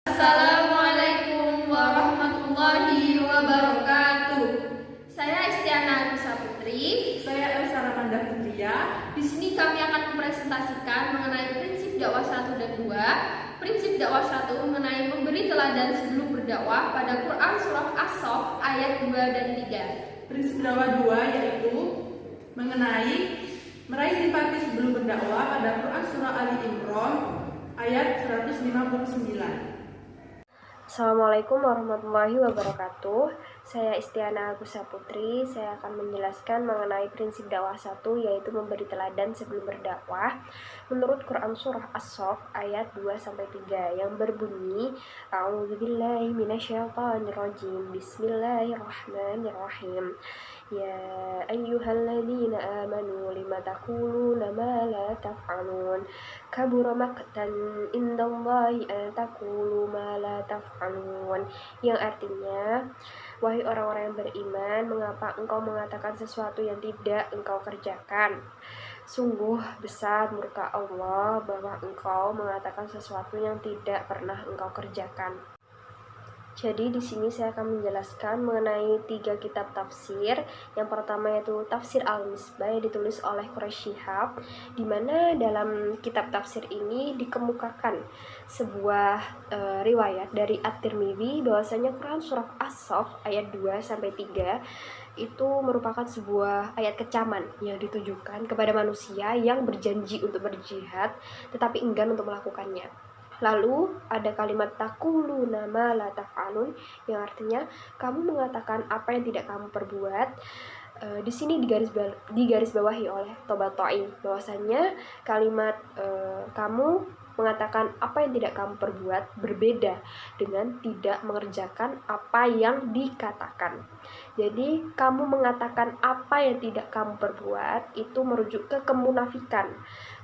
Assalamualaikum warahmatullahi wabarakatuh. Saya Istiana Agusha Putri. Saya Elsa Ramanda Putria. Di sini kami akan mempresentasikan mengenai prinsip dakwah 1 dan 2. Prinsip dakwah 1 mengenai memberi teladan sebelum berdakwah pada Quran surah As-Saff ayat 2 dan 3. Prinsip dakwah 2 yaitu mengenai meraih simpati sebelum berdakwah pada Quran surah Ali Imran ayat 159. Assalamualaikum warahmatullahi wabarakatuh. Saya Istiana Agusha Putri. Saya akan menjelaskan mengenai prinsip dakwah 1, yaitu memberi teladan sebelum berdakwah menurut Quran surah As-Saff ayat 2-3 yang berbunyi A'udzubillahi minasyaitonirrajim. Bismillahirrahmanirrahim. Ya ayyuhalladzina amanu lima taquluna ma la taf'alun. Kabura maqtan indallahi an taqulu ma la taf'alun. Yang artinya, wahai orang-orang yang beriman, mengapa engkau mengatakan sesuatu yang tidak engkau kerjakan? Sungguh besar murka Allah bahwa engkau mengatakan sesuatu yang tidak pernah engkau kerjakan. Jadi di sini saya akan menjelaskan mengenai 3 kitab tafsir. Yang pertama yaitu Tafsir Al-Misbah yang ditulis oleh Quraish Shihab, di mana dalam kitab tafsir ini dikemukakan sebuah riwayat dari At-Tirmidzi bahwasanya Quran surah As-Saff ayat 2-3 itu merupakan sebuah ayat kecaman yang ditujukan kepada manusia yang berjanji untuk berjihad tetapi enggan untuk melakukannya. Lalu ada kalimat taquluna ma la taf'alun yang artinya kamu mengatakan apa yang tidak kamu perbuat. Di sini digaris bawahi oleh Tobatoi bahwasanya kalimat kamu mengatakan apa yang tidak kamu perbuat berbeda dengan tidak mengerjakan apa yang dikatakan. Jadi kamu mengatakan apa yang tidak kamu perbuat itu merujuk ke kemunafikan.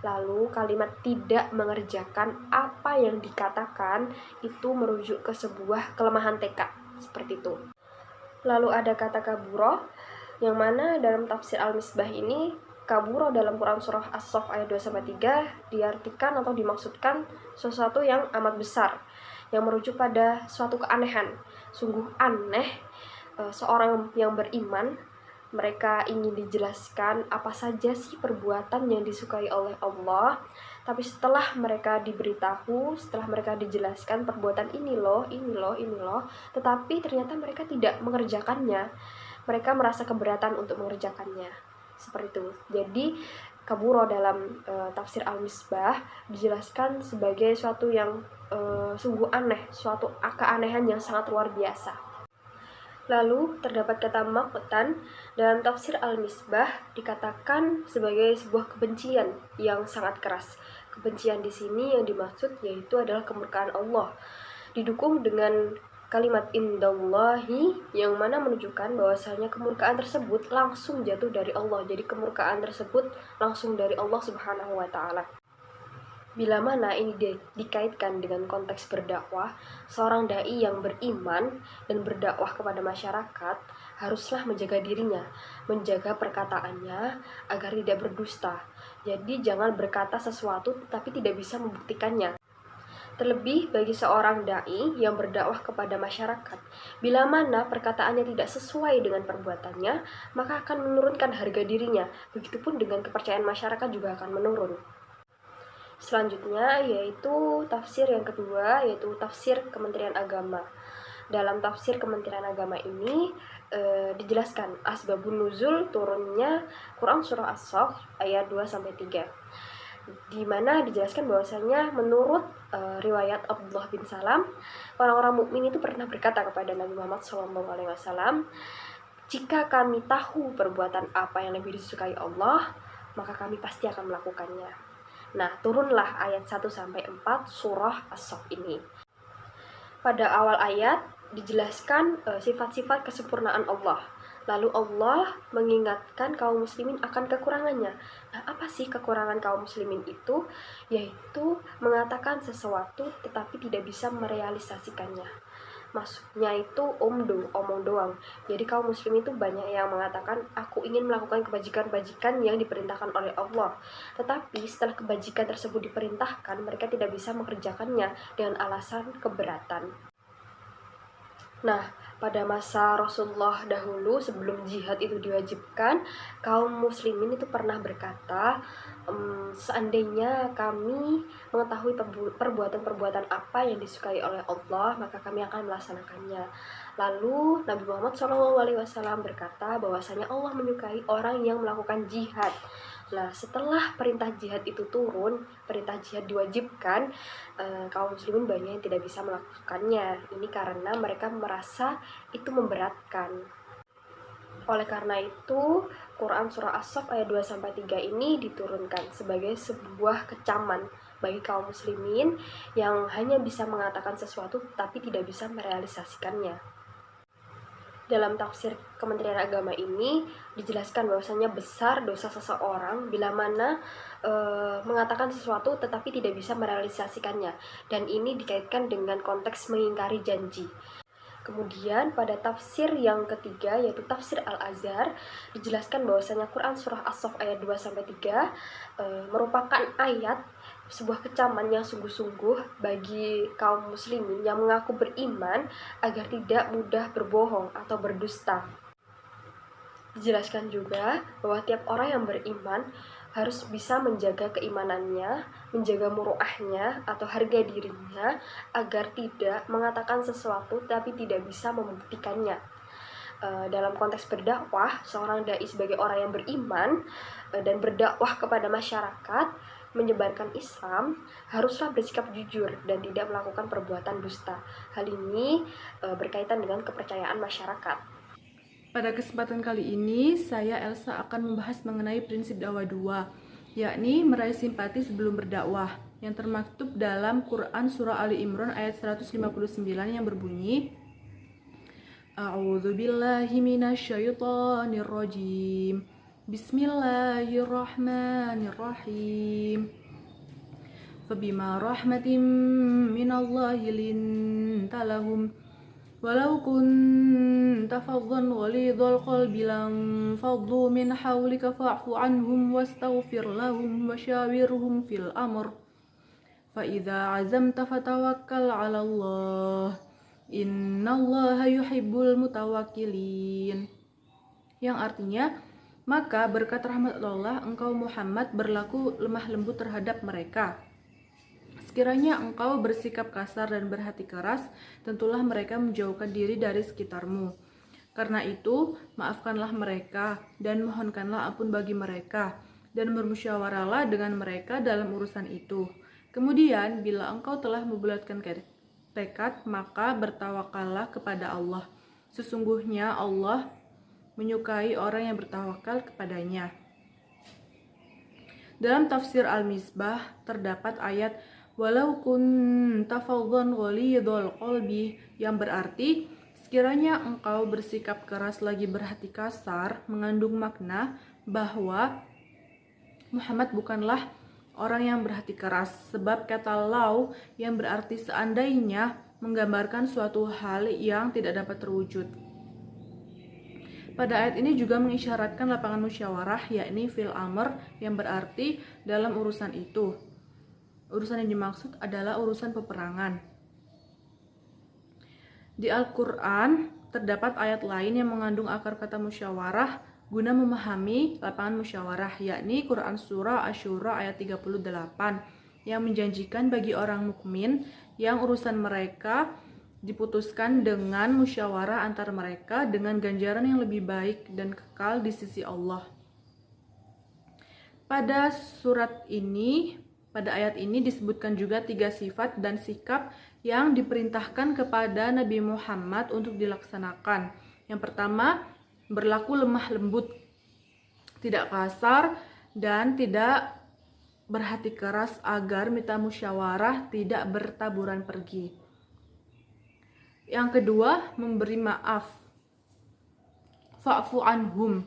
Lalu kalimat tidak mengerjakan apa yang dikatakan itu merujuk ke sebuah kelemahan tekad, seperti itu. Lalu ada kata kaburo, yang mana dalam tafsir Al-Misbah ini kaburo dalam Quran surah As-Saff ayat 2-3 diartikan atau dimaksudkan sesuatu yang amat besar, yang merujuk pada suatu keanehan. Sungguh aneh seorang yang beriman, mereka ingin dijelaskan apa saja sih perbuatan yang disukai oleh Allah, tapi setelah mereka diberitahu, setelah mereka dijelaskan perbuatan ini loh, tetapi ternyata mereka tidak mengerjakannya. Mereka merasa keberatan untuk mengerjakannya. Seperti itu. Jadi kaburo dalam tafsir Al-Misbah dijelaskan sebagai suatu yang sungguh aneh, suatu keanehan yang sangat luar biasa. Lalu terdapat kata maqtan dalam tafsir Al-Misbah dikatakan sebagai sebuah kebencian yang sangat keras. Kebencian di sini yang dimaksud yaitu adalah kemurkaan Allah, didukung dengan kalimat indallahi yang mana menunjukkan bahwasanya kemurkaan tersebut langsung jatuh dari Allah. Jadi kemurkaan tersebut langsung dari Allah Subhanahu wa taala. Bila mana ini dikaitkan dengan konteks berdakwah, seorang dai yang beriman dan berdakwah kepada masyarakat haruslah menjaga dirinya, menjaga perkataannya agar tidak berdusta. Jadi jangan berkata sesuatu tetapi tidak bisa membuktikannya. Terlebih bagi seorang dai yang berdakwah kepada masyarakat, bila mana perkataannya tidak sesuai dengan perbuatannya, maka akan menurunkan harga dirinya. Begitupun dengan kepercayaan masyarakat juga akan menurun. Selanjutnya yaitu tafsir yang kedua, yaitu tafsir Kementerian Agama. Dalam tafsir Kementerian Agama ini dijelaskan asbabun nuzul turunnya Quran surah As-Saff ayat 2-3, di mana dijelaskan bahwasanya menurut riwayat Abdullah bin Salam, orang-orang mukmin itu pernah berkata kepada Nabi Muhammad SAW, jika kami tahu perbuatan apa yang lebih disukai Allah, maka kami pasti akan melakukannya. Nah, turunlah ayat 1-4 surah As-Saff ini. Pada awal ayat dijelaskan sifat-sifat kesempurnaan Allah. Lalu Allah mengingatkan kaum muslimin akan kekurangannya. Nah, apa sih kekurangan kaum muslimin itu? Yaitu mengatakan sesuatu tetapi tidak bisa merealisasikannya. Maksudnya itu omong doang. Jadi kaum muslimin itu banyak yang mengatakan aku ingin melakukan kebajikan-kebajikan yang diperintahkan oleh Allah. Tetapi setelah kebajikan tersebut diperintahkan, mereka tidak bisa mengerjakannya dengan alasan keberatan. Nah, pada masa Rasulullah dahulu sebelum jihad itu diwajibkan, kaum muslimin itu pernah berkata, seandainya kami mengetahui perbuatan-perbuatan apa yang disukai oleh Allah, maka kami akan melaksanakannya. Lalu Nabi Muhammad SAW berkata bahwasanya Allah menyukai orang yang melakukan jihad. Nah, setelah perintah jihad itu turun, perintah jihad diwajibkan, kaum muslimin banyak yang tidak bisa melakukannya. Ini karena mereka merasa itu memberatkan. Oleh karena itu, Quran Surah As-Saff ayat 2-3 ini diturunkan sebagai sebuah kecaman bagi kaum muslimin yang hanya bisa mengatakan sesuatu tapi tidak bisa merealisasikannya. Dalam tafsir Kementerian Agama ini dijelaskan bahwasanya besar dosa seseorang bila mana mengatakan sesuatu tetapi tidak bisa merealisasikannya, dan ini dikaitkan dengan konteks mengingkari janji. Kemudian pada tafsir yang ketiga yaitu tafsir Al-Azhar dijelaskan bahwasanya Quran Surah As-Saff ayat 2-3 merupakan ayat sebuah kecaman yang sungguh-sungguh bagi kaum muslimin yang mengaku beriman agar tidak mudah berbohong atau berdusta. Dijelaskan juga bahwa tiap orang yang beriman harus bisa menjaga keimanannya, menjaga muruahnya atau harga dirinya agar tidak mengatakan sesuatu tapi tidak bisa membuktikannya. Dalam konteks berdakwah, seorang dai sebagai orang yang beriman dan berdakwah kepada masyarakat, menyebarkan Islam, haruslah bersikap jujur dan tidak melakukan perbuatan dusta. Hal ini berkaitan dengan kepercayaan masyarakat. Pada kesempatan kali ini, saya Elsa akan membahas mengenai prinsip dakwah 2, yakni meraih simpati sebelum berdakwah, yang termaktub dalam Quran Surah Ali Imran ayat 159 yang berbunyi, A'udzubillahi minasyaitonirrajim. Bismillahirrahmanirrahim. Fabima rahmatin minallahi linta lahum walau kunta faddan ghalidhal qalbi lanfaddu min hawlika fa'fu anhum wastaghfir lahum wasyawirhum fil amr fa idza azamta fatawakkal 'ala Allah innallaha yuhibbul mutawakkilin, yang artinya, maka berkat rahmat Allah engkau Muhammad berlaku lemah lembut terhadap mereka. Sekiranya engkau bersikap kasar dan berhati keras, tentulah mereka menjauhkan diri dari sekitarmu. Karena itu, maafkanlah mereka dan mohonkanlah ampun bagi mereka, dan bermusyawarahlah dengan mereka dalam urusan itu. Kemudian, bila engkau telah membulatkan tekad, maka bertawakallah kepada Allah. Sesungguhnya Allah menyukai orang yang bertawakal kepadanya. Dalam tafsir Al-Misbah terdapat ayat walau kunta faddan ghalidhal qalbi, yang berarti sekiranya engkau bersikap keras lagi berhati kasar, mengandung makna bahwa Muhammad bukanlah orang yang berhati keras, sebab kata law yang berarti seandainya menggambarkan suatu hal yang tidak dapat terwujud. Pada ayat ini juga mengisyaratkan lapangan musyawarah, yakni fil amr, yang berarti dalam urusan itu. Urusan yang dimaksud adalah urusan peperangan. Di Al-Quran terdapat ayat lain yang mengandung akar kata musyawarah guna memahami lapangan musyawarah, yakni Quran Surah Asy-Syura ayat 38, yang menjanjikan bagi orang mukmin yang urusan mereka diputuskan dengan musyawarah antar mereka dengan ganjaran yang lebih baik dan kekal di sisi Allah. Pada ayat ini disebutkan juga 3 sifat dan sikap yang diperintahkan kepada Nabi Muhammad untuk dilaksanakan. Yang pertama, berlaku lemah lembut, tidak kasar dan tidak berhati keras agar mitra musyawarah tidak bertaburan pergi. Yang kedua, memberi maaf, fa'fu anhum,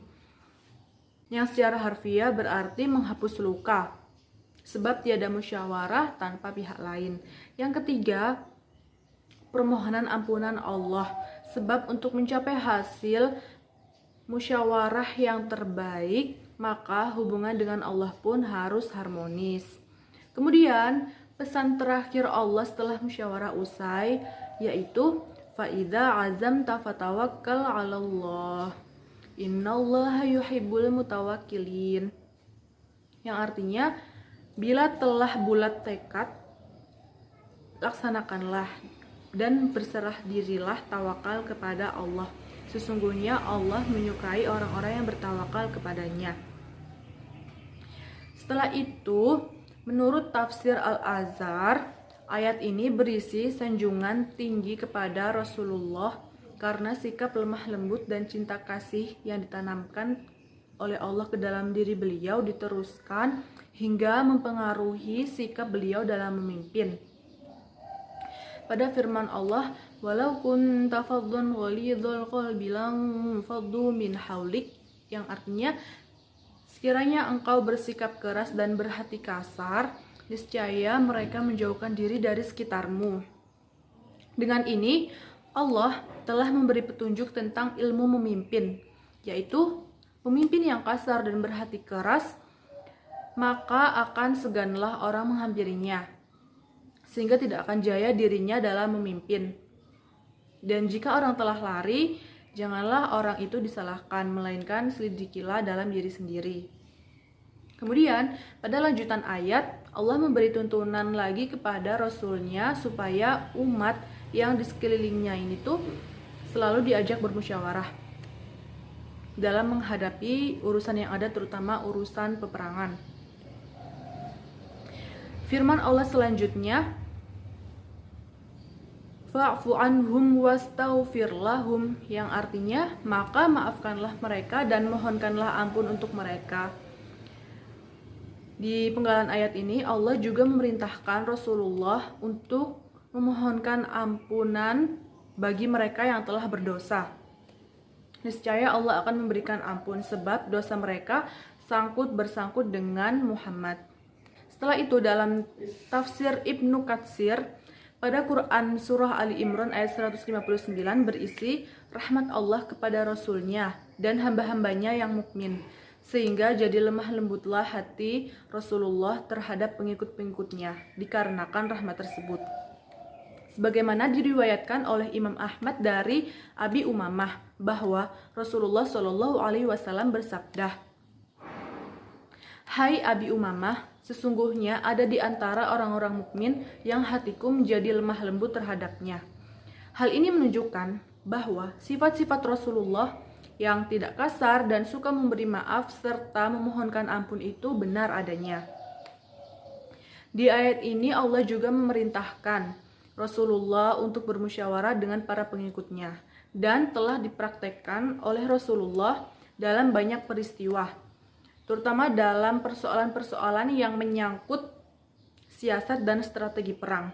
yang secara harfiah berarti menghapus luka, sebab tiada musyawarah tanpa pihak lain. Yang ketiga, permohonan ampunan Allah. Sebab untuk mencapai hasil musyawarah yang terbaik, maka hubungan dengan Allah pun harus harmonis. Kemudian, pesan terakhir Allah setelah musyawarah usai, yaitu fa'idza azamta fatawakkal 'alallah. Innallaha yuhibbul mutawakkilin. Yang artinya, bila telah bulat tekad, laksanakanlah dan berserah dirilah, tawakal kepada Allah. Sesungguhnya Allah menyukai orang-orang yang bertawakal kepadanya. Setelah itu, menurut tafsir Al-Azhar, ayat ini berisi sanjungan tinggi kepada Rasulullah karena sikap lemah lembut dan cinta kasih yang ditanamkan oleh Allah ke dalam diri beliau diteruskan hingga mempengaruhi sikap beliau dalam memimpin. Pada firman Allah, walau kunta faddan ghalidhal qalbi lanfaddu min haulik, yang artinya sekiranya engkau bersikap keras dan berhati kasar, niscaya mereka menjauhkan diri dari sekitarmu. Dengan ini, Allah telah memberi petunjuk tentang ilmu memimpin, yaitu pemimpin yang kasar dan berhati keras, maka akan seganlah orang menghampirinya, sehingga tidak akan jaya dirinya dalam memimpin. Dan jika orang telah lari, janganlah orang itu disalahkan, melainkan selidikilah dalam diri sendiri. Kemudian, pada lanjutan ayat, Allah memberi tuntunan lagi kepada Rasul-Nya supaya umat yang di sekelilingnya ini tuh selalu diajak bermusyawarah dalam menghadapi urusan yang ada, terutama urusan peperangan. Firman Allah selanjutnya, fa'fu anhum wastaghfir lahum, yang artinya maka maafkanlah mereka dan mohonkanlah ampun untuk mereka. Di penggalan ayat ini Allah juga memerintahkan Rasulullah untuk memohonkan ampunan bagi mereka yang telah berdosa. Niscaya Allah akan memberikan ampun sebab dosa mereka bersangkut dengan Muhammad. Setelah itu dalam tafsir Ibnu Katsir, pada Quran Surah Ali Imran ayat 159 berisi rahmat Allah kepada Rasul-Nya dan hamba-hambanya yang mukmin, sehingga jadi lemah lembutlah hati Rasulullah terhadap pengikut-pengikutnya dikarenakan rahmat tersebut. Sebagaimana diriwayatkan oleh Imam Ahmad dari Abi Umamah bahwa Rasulullah Shallallahu Alaihi Wasallam bersabda, "Hai Abi Umamah, sesungguhnya ada di antara orang-orang mukmin yang hatiku menjadi lemah lembut terhadapnya." Hal ini menunjukkan bahwa sifat-sifat Rasulullah yang tidak kasar dan suka memberi maaf serta memohonkan ampun itu benar adanya. Di ayat ini Allah juga memerintahkan Rasulullah untuk bermusyawarah dengan para pengikutnya dan telah dipraktekkan oleh Rasulullah dalam banyak peristiwa, terutama dalam persoalan-persoalan yang menyangkut siasat dan strategi perang,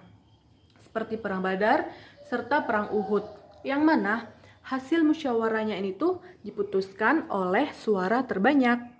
seperti perang Badar serta perang Uhud, yang mana hasil musyawarahnya ini tuh diputuskan oleh suara terbanyak.